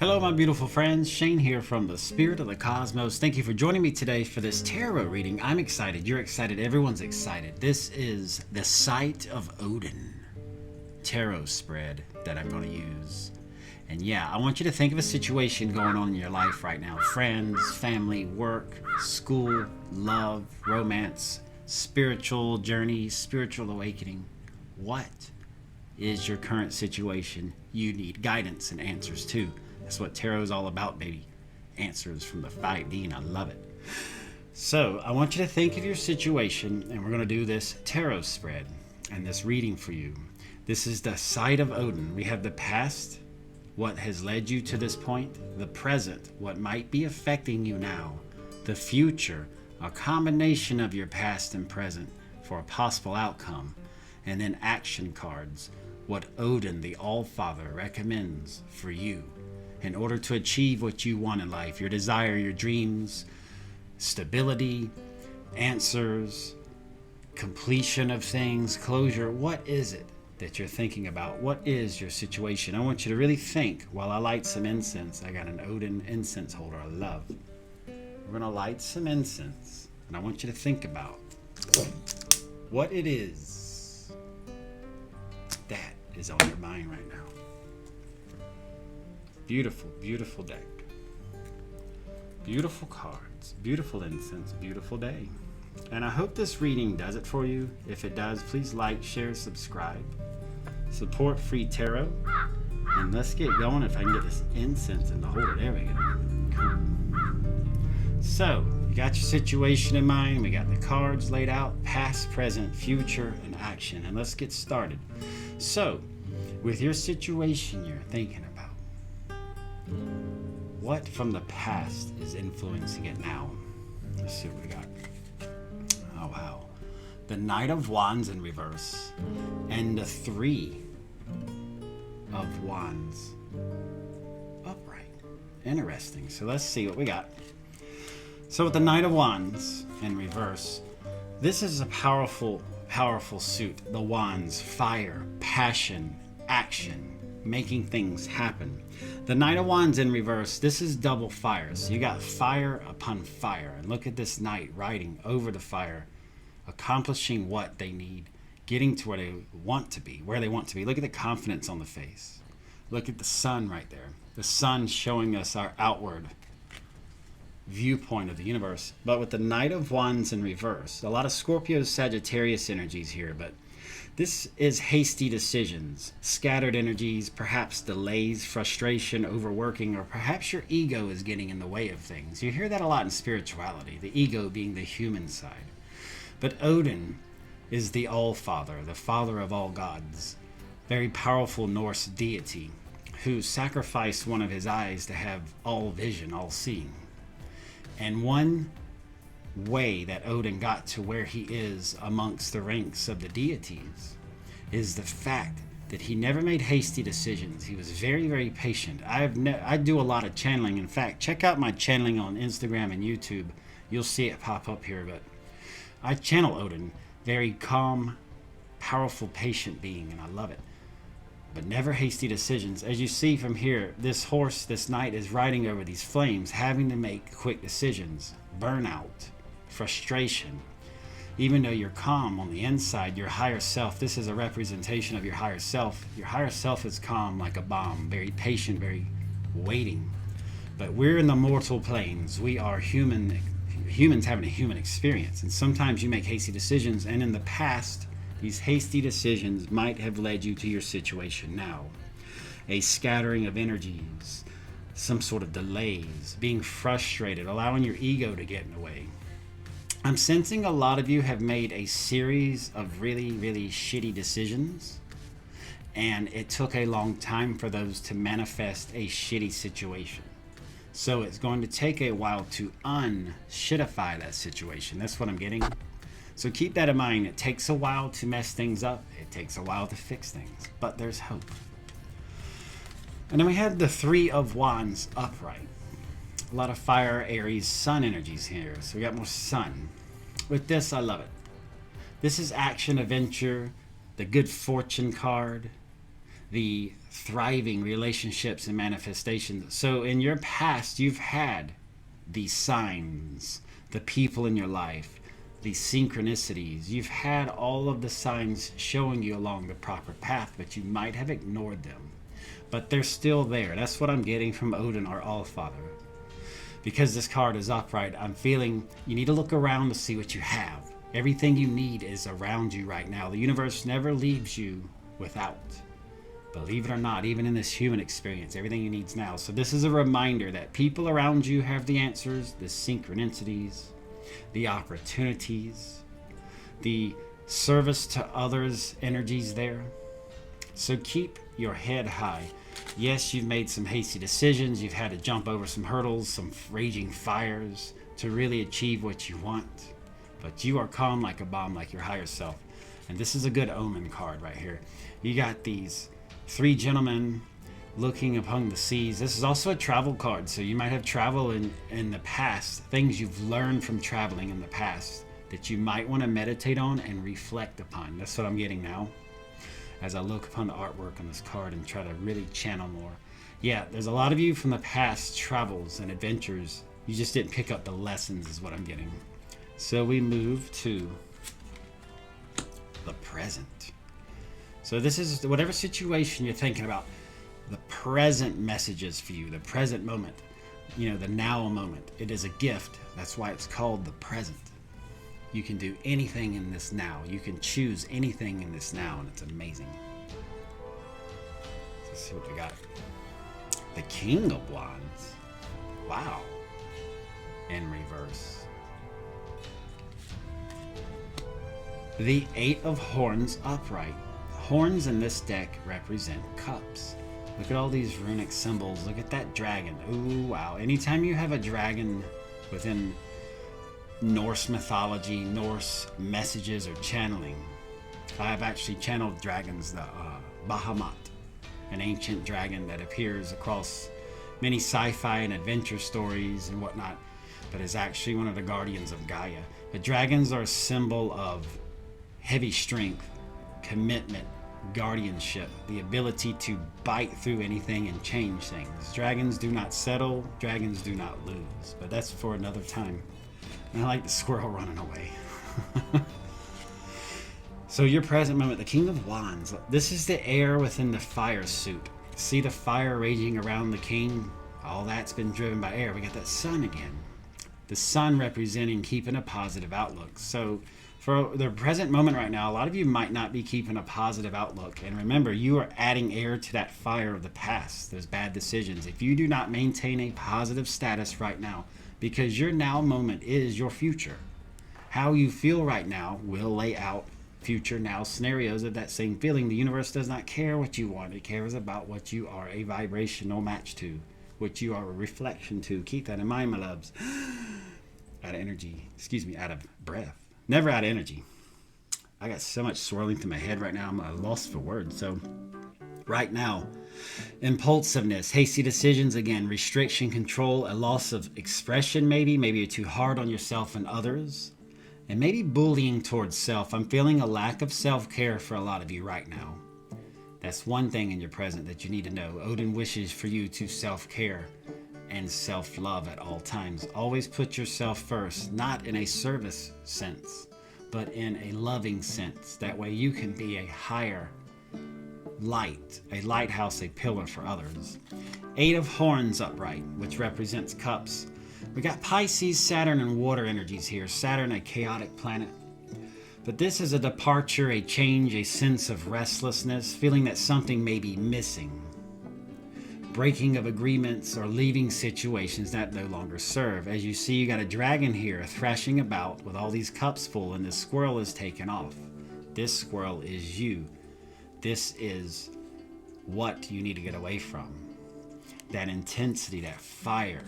Hello, my beautiful friends. Shane here from the Spirit of the Cosmos. Thank you for joining me today for this tarot reading. I'm excited. You're excited. Everyone's excited. This is the Sight of Odin tarot spread that I'm going to use. And yeah, I want you to think of a situation going on in your life right now. Friends, family, work, school, love, romance, spiritual journey, spiritual awakening. What is your current situation you need guidance and answers to? That's what tarot is all about, baby. Answers from the 5D, and I love it. So I want you to think of your situation, and we're going to do this tarot spread and this reading for you. This is the Sight of Odin. We have the past, what has led you to this point, the present, what might be affecting you now, the future, a combination of your past and present for a possible outcome, and then action cards, what Odin, the Allfather, recommends for you in order to achieve what you want in life, your desire, your dreams, stability, answers, completion of things, closure. What is it that you're thinking about? What is your situation? I want you to really think while I light some incense. I got an Odin incense holder I love. We're going to light some incense, and I want you to think about what it is that is on your mind right now. Beautiful, beautiful deck. Beautiful cards, beautiful incense, beautiful day. And I hope this reading does it for you. If it does, please like, share, subscribe. Support free tarot. And let's get going. If I can get this incense in the holder. There we go. Cool. So, you got your situation in mind. We got the cards laid out. Past, present, future, and action. And let's get started. So, with your situation you're thinking about, what from the past is influencing it now? Let's see what we got. Oh, wow. The Knight of Wands in reverse and the Three of Wands upright. Interesting. So let's see what we got. So with the Knight of Wands in reverse, this is a powerful, powerful suit. The Wands, fire, passion, action, making things happen. The Knight of Wands in reverse, this is double fire. So you got fire upon fire. And look at this knight riding over the fire, accomplishing what they need, getting to where they want to be, where they want to be. Look at the confidence on the face. Look at the sun right there. The sun showing us our outward viewpoint of the universe. But with the Knight of Wands in reverse, a lot of Scorpio, Sagittarius energies here, but this is hasty decisions, scattered energies, perhaps delays, frustration, overworking, or perhaps your ego is getting in the way of things. You hear that a lot in spirituality, the ego being the human side. But Odin is the Allfather, the father of all gods, very powerful Norse deity who sacrificed one of his eyes to have all vision, all seeing. And one way that Odin got to where he is amongst the ranks of the deities is the fact that he never made hasty decisions. He was very, very patient. I do a lot of channeling. In fact, check out my channeling on Instagram and YouTube. You'll see it pop up here. But I channel Odin, very calm, powerful, patient being, and I love it. But never hasty decisions. As you see from here, this horse, this knight is riding over these flames, having to make quick decisions. Burnout, frustration. Even though you're calm on the inside, your higher self, this is a representation of your higher self. Your higher self is calm like a bomb, very patient, very waiting. But we're in the mortal planes. We are humans having a human experience. And sometimes you make hasty decisions, and in the past, these hasty decisions might have led you to your situation now. A scattering of energies, some sort of delays, being frustrated, allowing your ego to get in the way. I'm sensing a lot of you have made a series of really, really shitty decisions, and it took a long time for those to manifest a shitty situation. So it's going to take a while to unshitify that situation. That's what I'm getting. So keep that in mind. It takes a while to mess things up. It takes a while to fix things, but there's hope. And then we had the Three of Wands upright. A lot of fire, Aries, sun energies here. So we got more sun. With this, I love it. This is action, adventure, the good fortune card. the thriving relationships and manifestations. So in your past, you've had these signs, the people in your life, these synchronicities. You've had all of the signs showing you along the proper path, but you might have ignored them. But they're still there. That's what I'm getting from Odin, our Allfather. Because this card is upright, I'm feeling you need to look around to see what you have. Everything you need is around you right now. The universe never leaves you without. Believe it or not, even in this human experience, everything you need is now. So this is a reminder that people around you have the answers, the synchronicities, the opportunities, the service to others energies there. So keep your head high. Yes, you've made some hasty decisions. You've had to jump over some hurdles, some raging fires to really achieve what you want. But you are calm like a bomb, like your higher self. And this is a good omen card right here. You got these 3 gentlemen looking upon the seas. This is also a travel card, so you might have travel in the past, things you've learned from traveling in the past that you might want to meditate on and reflect upon. That's what I'm getting now as I look upon the artwork on this card and try to really channel more. Yeah, there's a lot of you from the past travels and adventures. You just didn't pick up the lessons is what I'm getting. So we move to the present. So this is whatever situation you're thinking about, the present messages for you, the present moment, the now moment. It is a gift. That's why it's called the present. You can do anything in this now. You can choose anything in this now, and it's amazing. Let's see what we got. The King of Wands. Wow. In reverse. The 8 of Horns upright. Horns in this deck represent cups. Look at all these runic symbols. Look at that dragon. Ooh, wow. Anytime you have a dragon within Norse mythology, Norse messages or channeling. I've actually channeled dragons, the Bahamut, an ancient dragon that appears across many sci-fi and adventure stories and whatnot, but is actually one of the guardians of Gaia. But dragons are a symbol of heavy strength, commitment, guardianship, the ability to bite through anything and change things. Dragons do not settle, dragons do not lose, but that's for another time. And I like the squirrel running away. So your present moment, the King of Wands. This is the air within the fire suit. See the fire raging around the king? All that's been driven by air. We got that sun again. The sun representing keeping a positive outlook. So for the present moment right now, a lot of you might not be keeping a positive outlook. And remember, you are adding air to that fire of the past, those bad decisions. If you do not maintain a positive status right now, because your now moment is your future. How you feel right now will lay out future now scenarios of that same feeling. The universe does not care what you want. It cares about what you are a vibrational match to, what you are a reflection to. Keep that in mind, my loves. Out of energy, out of breath. Never out of energy. I got so much swirling through my head right now, I'm lost for words. So right now, impulsiveness, hasty decisions again, restriction, control, a loss of expression maybe you're too hard on yourself and others, and maybe bullying towards self. I'm feeling a lack of self-care for a lot of you right now. That's one thing in your present that you need to know. Odin wishes for you to self-care and self-love at all times. Always put yourself first, not in a service sense, but in a loving sense. That way you can be a higher light, a lighthouse, a pillar for others. 8 of Horns upright, which represents cups. We got Pisces, Saturn, and water energies here. Saturn, a chaotic planet. But this is a departure, a change, a sense of restlessness, feeling that something may be missing. Breaking of agreements or leaving situations that no longer serve. As you see, you got a dragon here thrashing about with all these cups full, and this squirrel is taken off. This squirrel is you. This is what you need to get away from. That intensity, that fire,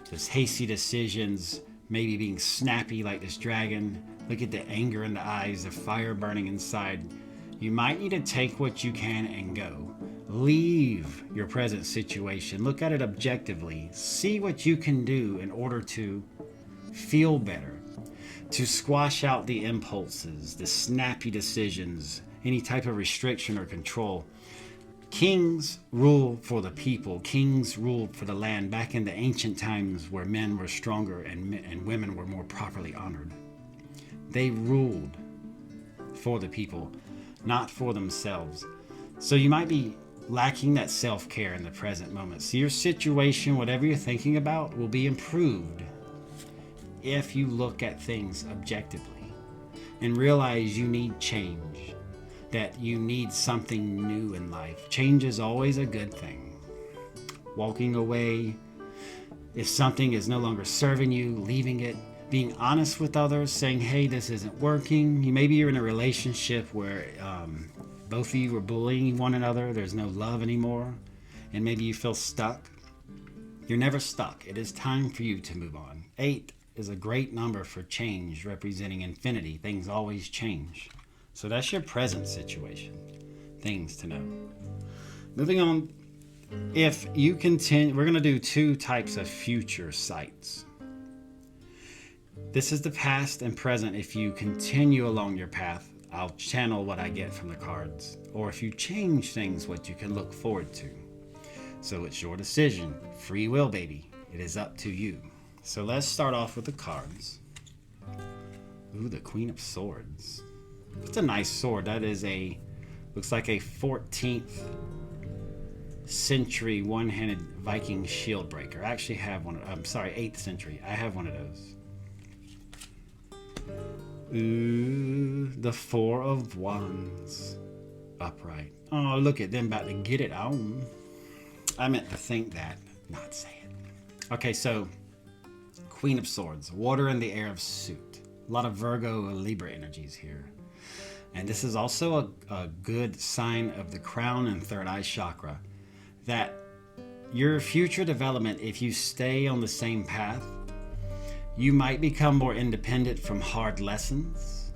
those hasty decisions, maybe being snappy like this dragon. Look at the anger in the eyes, the fire burning inside. You might need to take what you can and go. Leave your present situation. Look at it objectively. See what you can do in order to feel better, to squash out the impulses, the snappy decisions, any type of restriction or control. Kings rule for the people. Kings ruled for the land back in the ancient times where men were stronger and women were more properly honored. They ruled for the people, not for themselves. So you might be lacking that self-care in the present moment. So your situation, whatever you're thinking about, will be improved if you look at things objectively and realize you need change, that you need something new in life. Change is always a good thing. Walking away, if something is no longer serving you, leaving it, being honest with others, saying, hey, this isn't working. Maybe you're in a relationship where both of you are bullying one another. There's no love anymore. And maybe you feel stuck. You're never stuck. It is time for you to move on. 8 is a great number for change, representing infinity. Things always change. So that's your present situation. Things to know. Moving on. If you continue, we're going to do 2 types of future sights. This is the past and present. If you continue along your path, I'll channel what I get from the cards. Or if you change things, what you can look forward to. So it's your decision. Free will, baby. It is up to you. So let's start off with the cards. Ooh, the Queen of Swords. It's a nice sword. That is looks like a 14th century one-handed Viking shield breaker. I actually have one. I'm sorry, 8th century. I have one of those. Ooh, the 4 of Wands. Upright. Oh, look at them about to get it on. I meant to think that, not say it. Okay, so Queen of Swords. Water in the air of suit. A lot of Virgo and Libra energies here. And this is also a good sign of the crown and third eye chakra. That your future development, if you stay on the same path, you might become more independent from hard lessons,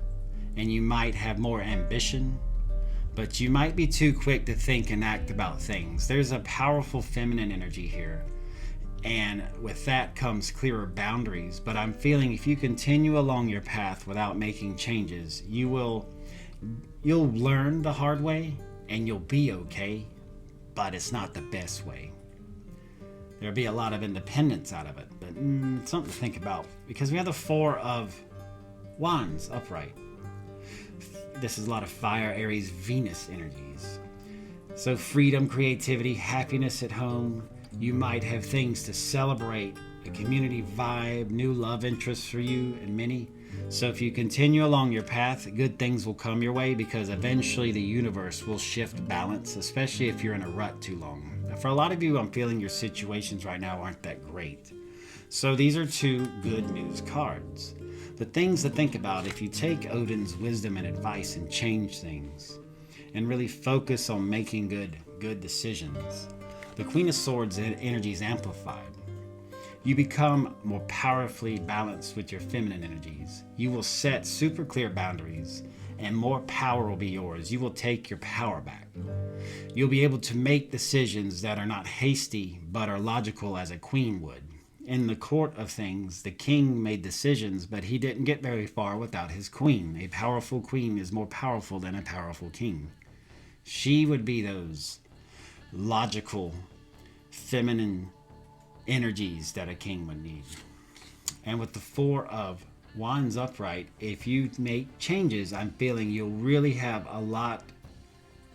and you might have more ambition, but you might be too quick to think and act about things. There's a powerful feminine energy here, and with that comes clearer boundaries. But I'm feeling if you continue along your path without making changes, you'll learn the hard way, and you'll be okay, but it's not the best way. There'll be a lot of independence out of it, but something to think about, because we have the 4 of Wands upright. This is a lot of fire, Aries, Venus energies. So freedom, creativity, happiness at home. You might have things to celebrate, a community vibe, new love interests for you and many. So if you continue along your path, good things will come your way, because eventually the universe will shift balance, especially if you're in a rut too long. For a lot of you, I'm feeling your situations right now aren't that great. So these are 2 good news cards. The things to think about if you take Odin's wisdom and advice and change things and really focus on making good decisions. The Queen of Swords energy is amplified. You become more powerfully balanced with your feminine energies. You will set super clear boundaries, and more power will be yours. You will take your power back. You'll be able to make decisions that are not hasty, but are logical as a queen would. In the court of things, the king made decisions, but he didn't get very far without his queen. A powerful queen is more powerful than a powerful king. She would be those logical, feminine energies that a king would need. And with the 4 of Wands upright, if you make changes, I'm feeling you'll really have a lot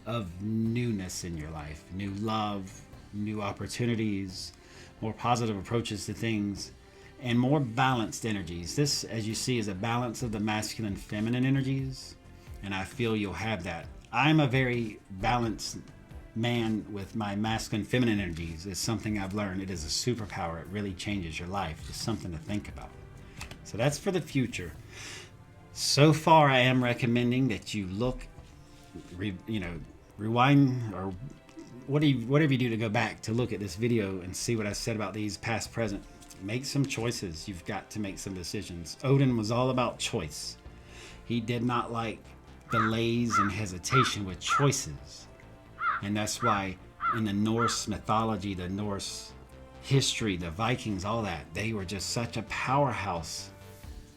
of newness in your life. New love, new opportunities, more positive approaches to things, and more balanced energies. This, as you see, is a balance of the masculine feminine energies, and I feel you'll have that. I'm a very balanced man with my masculine feminine energies. It's something I've learned. It is a superpower. It really changes your life. It's something to think about. So that's for the future. So far, I am recommending that you look, rewind, or whatever you do to go back to look at this video and see what I said about these past, present. Make some choices. You've got to make some decisions. Odin was all about choice. He did not like delays and hesitation with choices. And that's why in the Norse mythology, the Norse history, the Vikings, all that, they were just such a powerhouse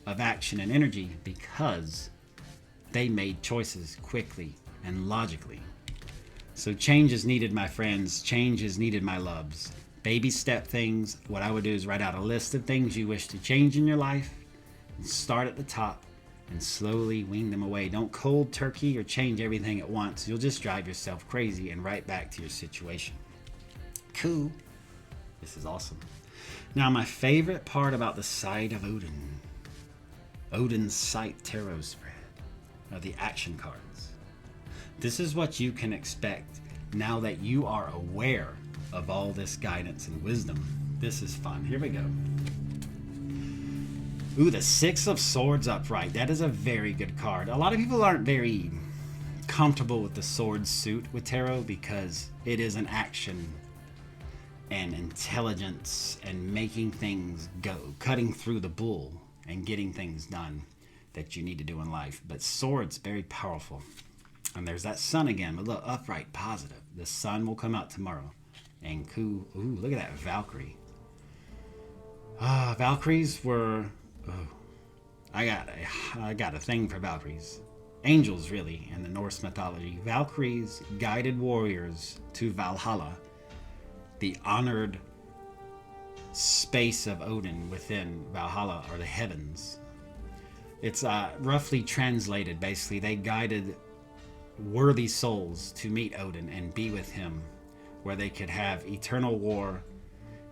of action and energy, because they made choices quickly and logically. So change is needed, my friends. Change is needed, my loves. Baby step things. What I would do is write out a list of things you wish to change in your life. And start at the top and slowly wean them away. Don't cold turkey or change everything at once. You'll just drive yourself crazy and right back to your situation. Cool. This is awesome. Now, my favorite part about the side of Odin, Odin's Sight Tarot spread, are the action cards. This is what you can expect now that you are aware of all this guidance and wisdom. This is fun. Here we go. Ooh, the Six of Swords upright. That is a very good card. A lot of people aren't very comfortable with the sword suit with tarot because it is an action and intelligence and making things go, cutting through the bull and getting things done that you need to do in life. But swords, very powerful. And there's that sun again, but look, upright, positive. The sun will come out tomorrow. And cool. Ooh, look at that Valkyrie. Valkyries were... Oh, I got a thing for Valkyries. Angels, really, in the Norse mythology. Valkyries guided warriors to Valhalla, the honored space of Odin within Valhalla, or the heavens. It's roughly translated, basically. They guided worthy souls to meet Odin and be with him, where they could have eternal war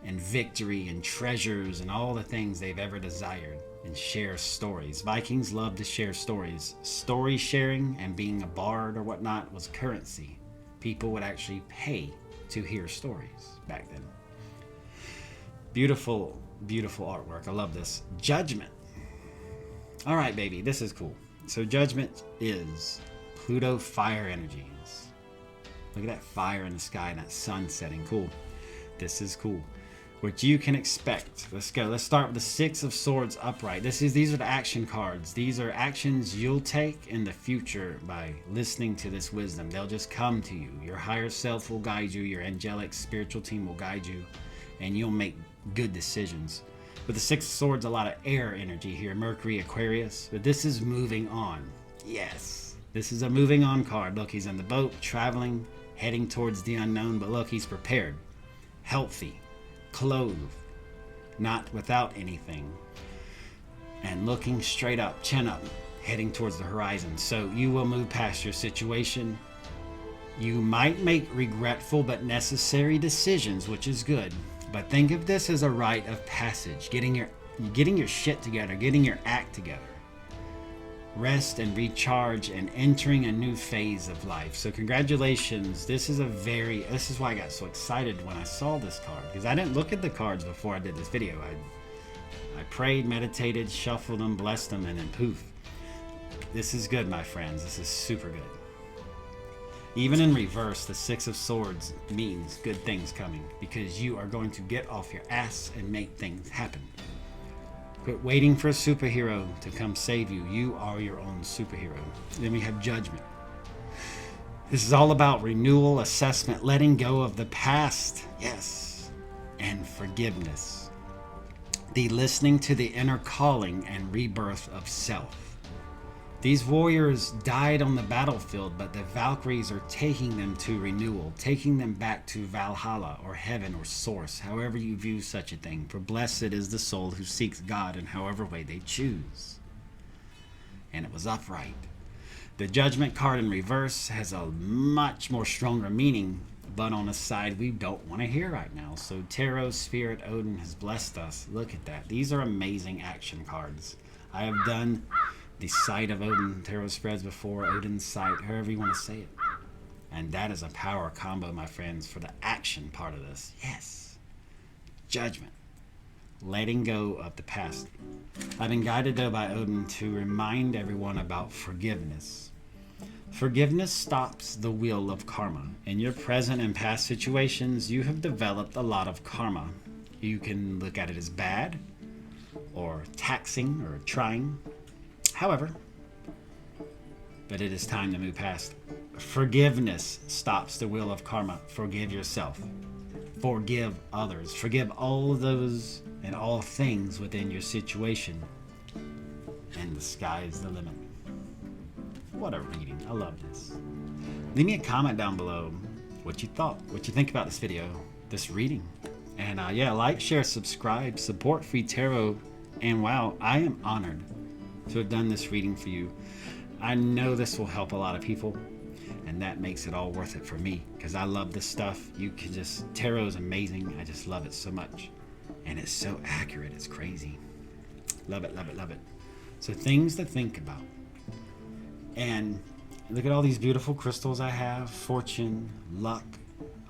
and victory and treasures and all the things they've ever desired, and share stories. Vikings loved to share stories. Story sharing and being a bard or whatnot was currency. People would actually pay to hear stories back then. Beautiful, beautiful artwork. I love this. Judgment. All right, baby, this is cool. So Judgment is Pluto fire energies. Look at that fire in the sky and that sun setting. Cool. This is cool. What you can expect. Let's go. Let's start with the Six of Swords upright. These are the action cards. These are actions you'll take in the future by listening to this wisdom. They'll just come to you. Your higher self will guide you. Your angelic spiritual team will guide you, and you'll make good decisions. With the Six of Swords, a lot of air energy here. Mercury, Aquarius. But this is moving on. Yes. This is a moving on card. Look, he's in the boat, traveling, heading towards the unknown. But look, he's prepared. Healthy. Clothed, not without anything, and looking straight up, chin up, heading towards the horizon. So you will move past your situation. You might make regretful but necessary decisions, which is good. But think of this as a rite of passage, getting your shit together, getting your act together. Rest and recharge and entering a new phase of life. So congratulations. This is why I got so excited when I saw this card, because I didn't look at the cards before I did this video. I prayed, meditated, shuffled them, blessed them, and then poof. This is good, my friends. This is super good. Even in reverse, the Six of Swords means good things coming, because you are going to get off your ass and make things happen. Quit waiting for a superhero to come save you. You are your own superhero. Then we have Judgment. This is all about renewal, assessment, letting go of the past. Yes. And forgiveness. The listening to the inner calling and rebirth of self. These warriors died on the battlefield, but the Valkyries are taking them to renewal, taking them back to Valhalla or heaven or source, however you view such a thing. For blessed is the soul who seeks God in however way they choose. And it was upright. The Judgment card in reverse has a much more stronger meaning, but on a side we don't want to hear right now. So Tarot, Spirit, Odin has blessed us. Look at that. These are amazing action cards. I have done the Sight of Odin tarot spreads before, Odin's Sight, however you want to say it. And that is a power combo, my friends, for the action part of this. Yes. Judgment. Letting go of the past. I've been guided, though, by Odin to remind everyone about forgiveness. Forgiveness stops the wheel of karma. In your present and past situations, you have developed a lot of karma. You can look at it as bad, or taxing, or trying. However, but it is time to move past. Forgiveness stops the wheel of karma. Forgive yourself. Forgive others. Forgive all of those and all things within your situation. And the sky is the limit. What a reading. I love this. Leave me a comment down below. what you thought, what you think about this video, this reading. And yeah, like, share, subscribe, support Free Tarot. And wow, I am honored to have done this reading for you. I know this will help a lot of people, and that makes it all worth it for me, because I love this stuff. You can just, tarot is amazing. I just love it so much, and it's so accurate. It's crazy. Love it, love it, love it. So things to think about. And look at all these beautiful crystals I have. Fortune, luck,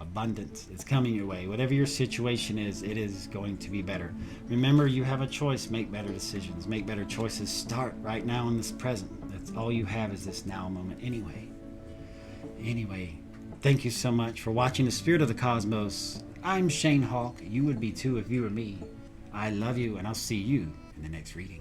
abundance. It's coming your way. Whatever your situation is, it is going to be better. Remember, you have a choice. Make better decisions. Make better choices. Start right now in this present. That's all you have, is this now moment anyway. Anyway, thank you so much for watching The Spirit of the Cosmos. I'm Shane Hawk. You would be too if you were me. I love you, and I'll see you in the next reading.